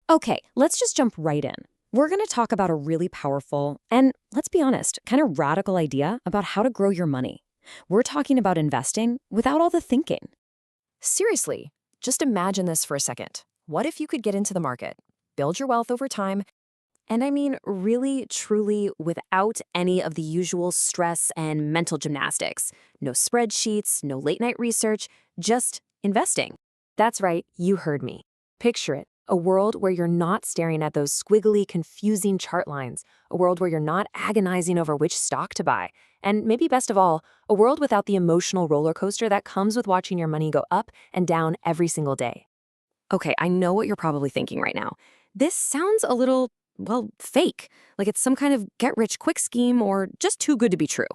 Okay, let's just jump right in. We're going to talk about a really powerful and, let's be honest, kind of radical idea about how to grow your money. We're talking about investing without all the thinking. Seriously, just imagine this for a second. What if you could get into the market, build your wealth over time, and I mean really, truly without any of the usual stress and mental gymnastics? No spreadsheets, no late night research, just investing. That's right, you heard me. Picture it. A world where you're not staring at those squiggly, confusing chart lines. A world where you're not agonizing over which stock to buy. And maybe best of all, a world without the emotional roller coaster that comes with watching your money go up and down every single day. Okay, I know what you're probably thinking right now. This sounds a little, well, fake, like it's some kind of get-rich-quick scheme or just too good to be true.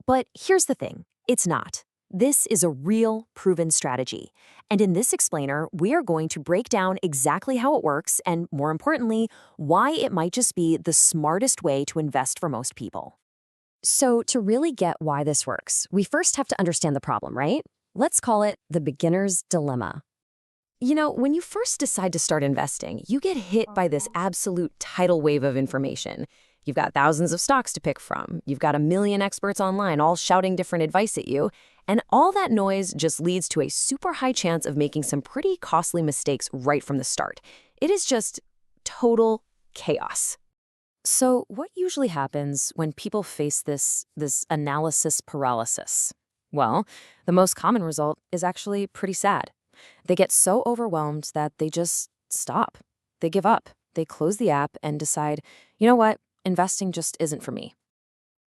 But here's the thing, it's not. This is a real, proven strategy. And in this explainer, we are going to break down exactly how it works and, more importantly, why it might just be the smartest way to invest for most people. So, to really get why this works, we first have to understand the problem, right? Let's call it the beginner's dilemma. You know, when you first decide to start investing, you get hit by this absolute tidal wave of information. You've got thousands of stocks to pick from. You've got a million experts online all shouting different advice at you. And all that noise just leads to a super high chance of making some pretty costly mistakes right from the start. It is just total chaos. So what usually happens when people face this analysis paralysis? Well, the most common result is actually pretty sad. They get so overwhelmed that they just stop. They give up. They close the app and decide, you know what, investing just isn't for me.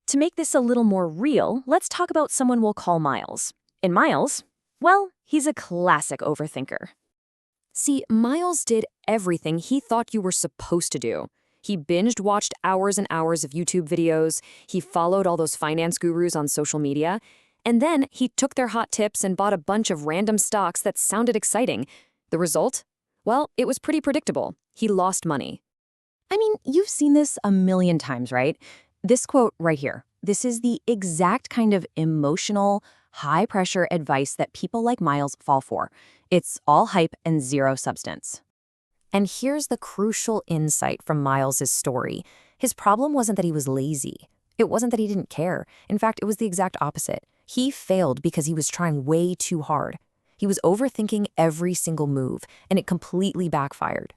To make this a little more real, let's talk about someone we'll call Miles. And Miles, well, he's a classic overthinker. See, Miles did everything he thought you were supposed to do. He binged-watched hours and hours of YouTube videos, he followed all those finance gurus on social media, and then he took their hot tips and bought a bunch of random stocks that sounded exciting. The result? Well, it was pretty predictable. He lost money. I mean, you've seen this a million times, right? This quote right here. This is the exact kind of emotional, high-pressure advice that people like Miles fall for. It's all hype and zero substance. And here's the crucial insight from Miles's story. His problem wasn't that he was lazy. It wasn't that he didn't care. In fact, it was the exact opposite. He failed because he was trying way too hard. He was overthinking every single move, and it completely backfired.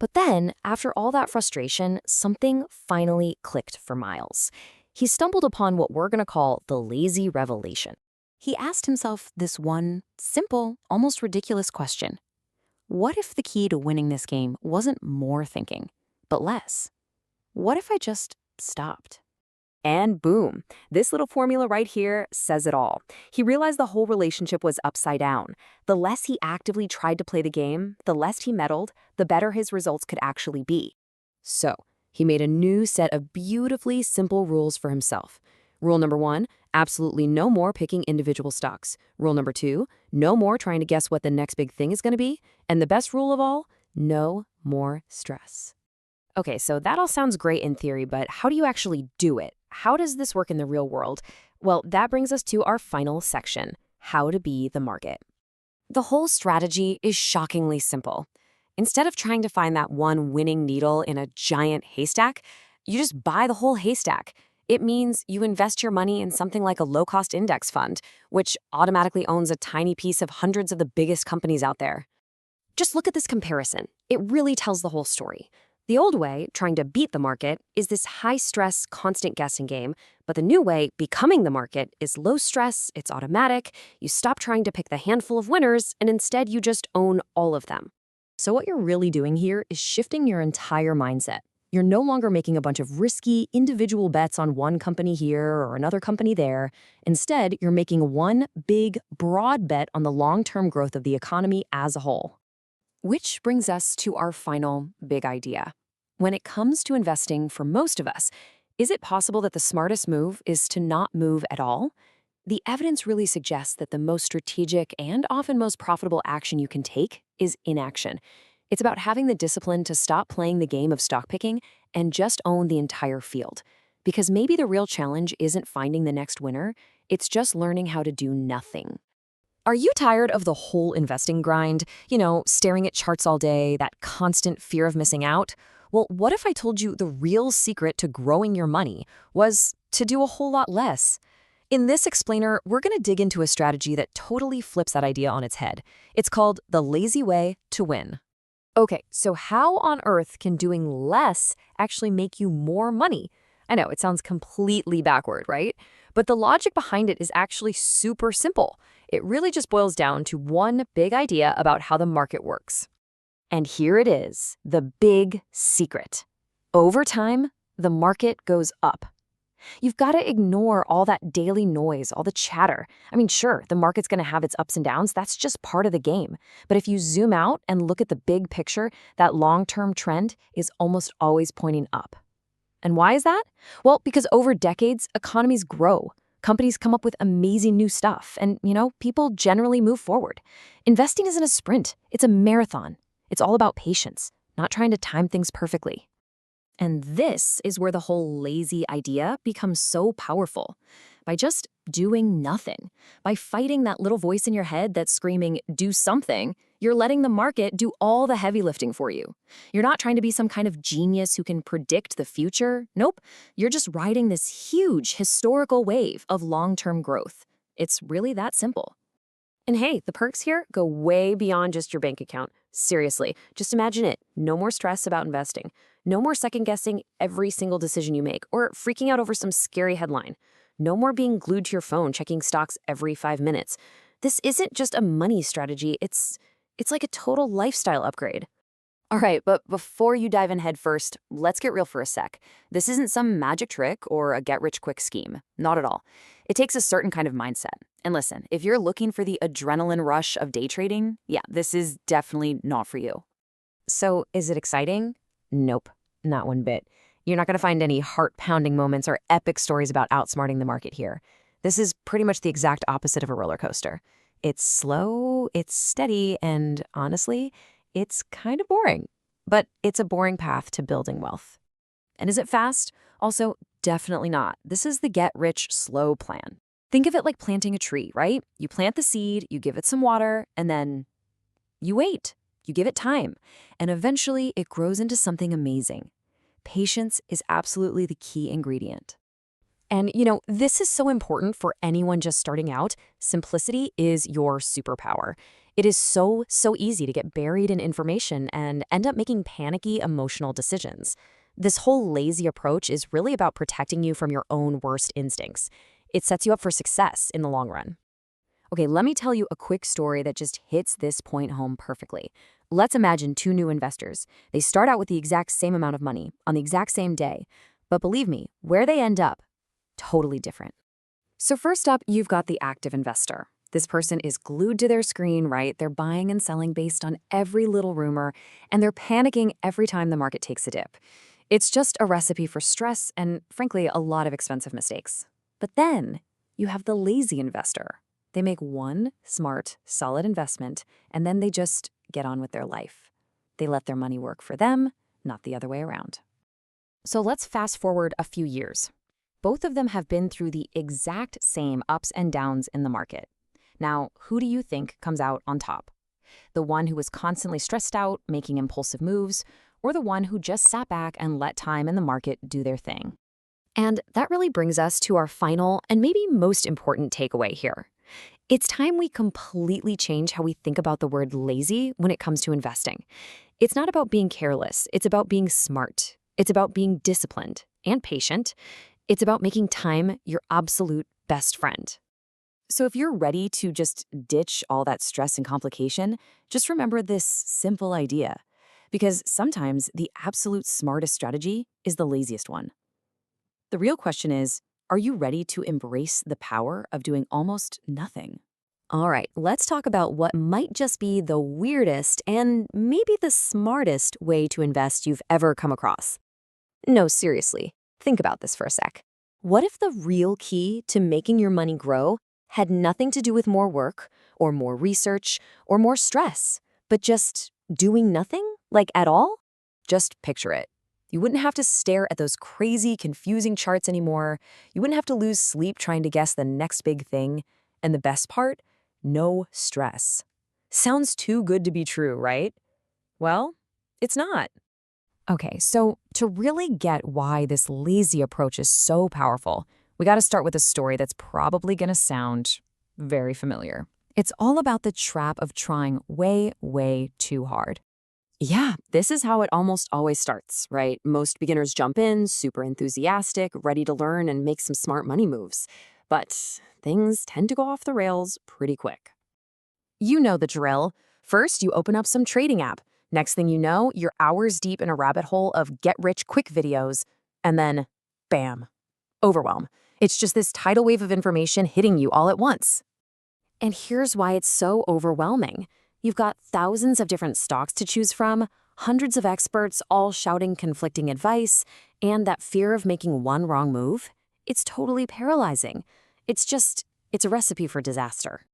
But then, after all that frustration, something finally clicked for Miles. He stumbled upon what we're going to call the lazy revelation. He asked himself this one simple, almost ridiculous question. What if the key to winning this game wasn't more thinking, but less? What if I just stopped? And boom, this little formula right here says it all. He realized the whole relationship was upside down. The less he actively tried to play the game, the less he meddled, the better his results could actually be. So, he made a new set of beautifully simple rules for himself. Rule number 1, absolutely no more picking individual stocks. Rule number 2, no more trying to guess what the next big thing is going to be. And the best rule of all, no more stress. Okay, so that all sounds great in theory, but how do you actually do it? How does this work in the real world? Well, that brings us to our final section, how to be the market. The whole strategy is shockingly simple. Instead of trying to find that one winning needle in a giant haystack, you just buy the whole haystack. It means you invest your money in something like a low-cost index fund, which automatically owns a tiny piece of hundreds of the biggest companies out there. Just look at this comparison. It really tells the whole story. The old way, trying to beat the market, is this high-stress, constant guessing game, but the new way, becoming the market, is low-stress, it's automatic, you stop trying to pick the handful of winners, and instead you just own all of them. So what you're really doing here is shifting your entire mindset. You're no longer making a bunch of risky, individual bets on one company here or another company there. Instead, you're making one big, broad bet on the long-term growth of the economy as a whole. Which brings us to our final big idea. When it comes to investing for most of us, is it possible that the smartest move is to not move at all? The evidence really suggests that the most strategic and often most profitable action you can take is inaction. It's about having the discipline to stop playing the game of stock picking and just own the entire field. Because maybe the real challenge isn't finding the next winner, it's just learning how to do nothing. Are you tired of the whole investing grind? Staring at charts all day, that constant fear of missing out? Well, what if I told you the real secret to growing your money was to do a whole lot less? In this explainer, we're going to dig into a strategy that totally flips that idea on its head. It's called the lazy way to win. Okay, so how on earth can doing less actually make you more money? I know, it sounds completely backward, right? But the logic behind it is actually super simple. It really just boils down to one big idea about how the market works. And here it is, the big secret. Over time, the market goes up. You've got to ignore all that daily noise, all the chatter. I mean, sure, the market's going to have its ups and downs. That's just part of the game. But if you zoom out and look at the big picture, that long-term trend is almost always pointing up. And why is that? Well, because over decades, economies grow. Companies come up with amazing new stuff, and, people generally move forward. Investing isn't a sprint, it's a marathon. It's all about patience, not trying to time things perfectly. And this is where the whole lazy idea becomes so powerful. By just doing nothing, by fighting that little voice in your head that's screaming, do something, you're letting the market do all the heavy lifting for you. You're not trying to be some kind of genius who can predict the future. Nope, you're just riding this huge historical wave of long-term growth. It's really that simple. And hey, the perks here go way beyond just your bank account. Seriously, just imagine it. No more stress about investing. No more second-guessing every single decision you make or freaking out over some scary headline. No more being glued to your phone checking stocks every 5 minutes. This isn't just a money strategy. It's like a total lifestyle upgrade. All right, but before you dive in head first, let's get real for a sec. This isn't some magic trick or a get-rich-quick scheme. Not at all. It takes a certain kind of mindset. And listen, if you're looking for the adrenaline rush of day trading, yeah, this is definitely not for you. So, is it exciting? Nope, not one bit. You're not going to find any heart-pounding moments or epic stories about outsmarting the market here. This is pretty much the exact opposite of a roller coaster. It's slow, it's steady, and honestly, it's kind of boring. But it's a boring path to building wealth. And is it fast? Also, definitely not. This is the get-rich-slow plan. Think of it like planting a tree, right? You plant the seed, you give it some water, and then you wait. You give it time. And eventually, it grows into something amazing. Patience is absolutely the key ingredient. And, this is so important for anyone just starting out. Simplicity is your superpower. It is so easy to get buried in information and end up making panicky, emotional decisions. This whole lazy approach is really about protecting you from your own worst instincts. It sets you up for success in the long run. Okay, let me tell you a quick story that just hits this point home perfectly. Let's imagine two new investors. They start out with the exact same amount of money on the exact same day. But believe me, where they end up, totally different. So first up, you've got the active investor. This person is glued to their screen, right? They're buying and selling based on every little rumor, and they're panicking every time the market takes a dip. It's just a recipe for stress and, frankly, a lot of expensive mistakes. But then you have the lazy investor. They make one smart, solid investment, and then they just get on with their life. They let their money work for them, not the other way around. So let's fast forward a few years. Both of them have been through the exact same ups and downs in the market. Now, who do you think comes out on top? The one who was constantly stressed out, making impulsive moves, or the one who just sat back and let time and the market do their thing? And that really brings us to our final and maybe most important takeaway here. It's time we completely change how we think about the word lazy when it comes to investing. It's not about being careless. It's about being smart. It's about being disciplined and patient. It's about making time your absolute best friend. So if you're ready to just ditch all that stress and complication, just remember this simple idea. Because sometimes the absolute smartest strategy is the laziest one. The real question is, are you ready to embrace the power of doing almost nothing? All right, let's talk about what might just be the weirdest and maybe the smartest way to invest you've ever come across. No, seriously, think about this for a sec. What if the real key to making your money grow had nothing to do with more work or more research or more stress, but just doing nothing, like at all? Just picture it. You wouldn't have to stare at those crazy, confusing charts anymore. You wouldn't have to lose sleep trying to guess the next big thing. And the best part? no stress. Sounds too good to be true, right? Well, it's not. Okay, so to really get why this lazy approach is so powerful, we got to start with a story that's probably going to sound very familiar. It's all about the trap of trying way, way too hard. Yeah, this is how it almost always starts, right? Most beginners jump in, super enthusiastic, ready to learn and make some smart money moves. But things tend to go off the rails pretty quick. You know the drill. First, you open up some trading app. Next thing you know, you're hours deep in a rabbit hole of get-rich-quick videos. And then, bam, overwhelm. It's just this tidal wave of information hitting you all at once. And here's why it's so overwhelming. You've got thousands of different stocks to choose from, hundreds of experts all shouting conflicting advice, and that fear of making one wrong move. It's totally paralyzing. It's a recipe for disaster.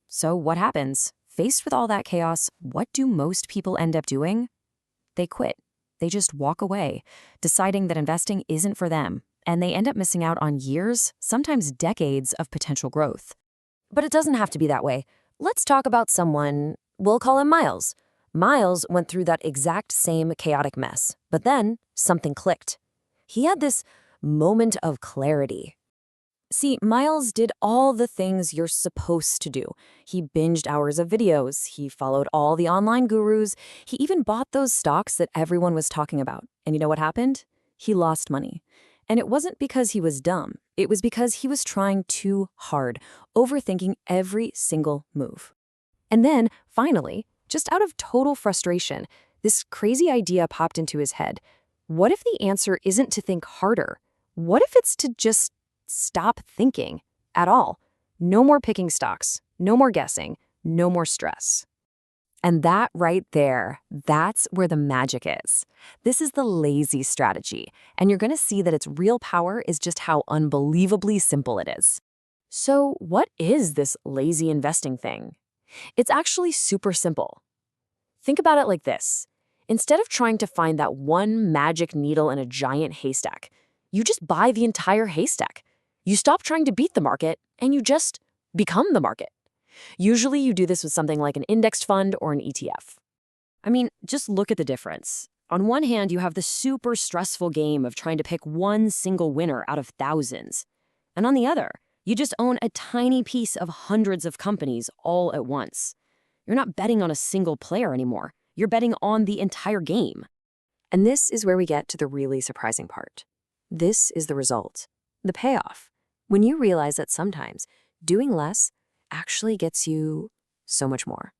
So what happens? Faced with all that chaos, what do most people end up doing? They quit. They just walk away, deciding that investing isn't for them, and they end up missing out on years, sometimes decades of potential growth. But it doesn't have to be that way. Let's talk about someone, we'll call him Miles. Miles went through that exact same chaotic mess, but then something clicked. He had this moment of clarity. See, Miles did all the things you're supposed to do. He binged hours of videos, he followed all the online gurus, he even bought those stocks that everyone was talking about. And you know what happened? He lost money. And it wasn't because he was dumb. It was because he was trying too hard, overthinking every single move. And then, finally, just out of total frustration, this crazy idea popped into his head. What if the answer isn't to think harder? What if it's to just stop thinking at all? No more picking stocks, no more guessing, no more stress. And that right there, that's where the magic is. This is the lazy strategy, and you're going to see that its real power is just how unbelievably simple it is. So what is this lazy investing thing? It's actually super simple. Think about it like this. Instead of trying to find that one magic needle in a giant haystack, you just buy the entire haystack. You stop trying to beat the market, and you just become the market. Usually you do this with something like an indexed fund or an ETF. I mean, just look at the difference. On one hand, you have the super stressful game of trying to pick one single winner out of thousands. And on the other, you just own a tiny piece of hundreds of companies all at once. You're not betting on a single player anymore. You're betting on the entire game. And this is where we get to the really surprising part. This is the result, the payoff. When you realize that sometimes doing less actually gets you so much more.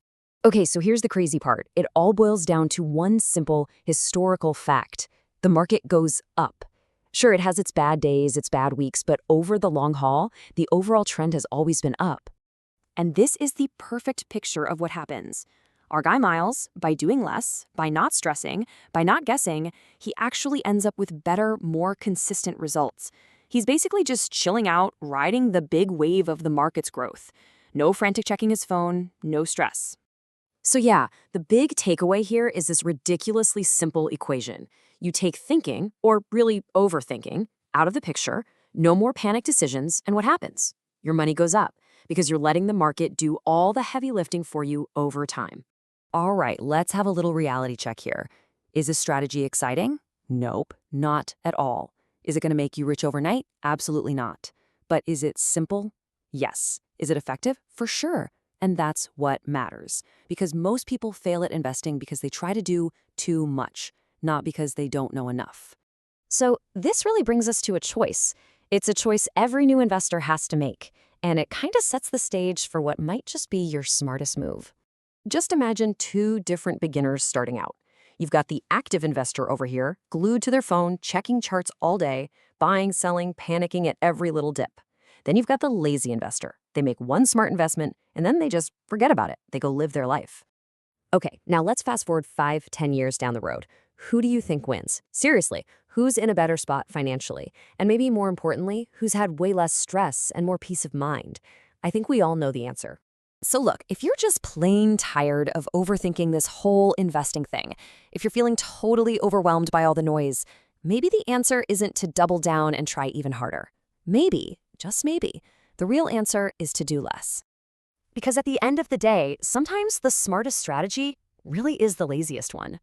Okay, so here's the crazy part. It all boils down to one simple historical fact. The market goes up. Sure, it has its bad days, its bad weeks, but over the long haul, the overall trend has always been up. And this is the perfect picture of what happens. Our guy Miles, by doing less, by not stressing, by not guessing, he actually ends up with better, more consistent results. He's basically just chilling out, riding the big wave of the market's growth. No frantic checking his phone, no stress. So yeah, the big takeaway here is this ridiculously simple equation. You take thinking, or really overthinking, out of the picture, no more panic decisions, and what happens? Your money goes up, because you're letting the market do all the heavy lifting for you over time. All right, let's have a little reality check here. Is this strategy exciting? Nope, not at all. Is it going to make you rich overnight? Absolutely not. But is it simple? Yes. Is it effective? For sure. And that's what matters. Because most people fail at investing because they try to do too much, not because they don't know enough. So this really brings us to a choice. It's a choice every new investor has to make. And it kind of sets the stage for what might just be your smartest move. Just imagine two different beginners starting out. You've got the active investor over here, glued to their phone, checking charts all day, buying, selling, panicking at every little dip. Then you've got the lazy investor. They make one smart investment, and then they just forget about it. They go live their life. Okay, now let's fast forward 5-10 years down the road. Who do you think wins? Seriously, who's in a better spot financially? And maybe more importantly, who's had way less stress and more peace of mind? I think we all know the answer. So look, if you're just plain tired of overthinking this whole investing thing, if you're feeling totally overwhelmed by all the noise, maybe the answer isn't to double down and try even harder. Maybe, just maybe, the real answer is to do less. Because at the end of the day, sometimes the smartest strategy really is the laziest one.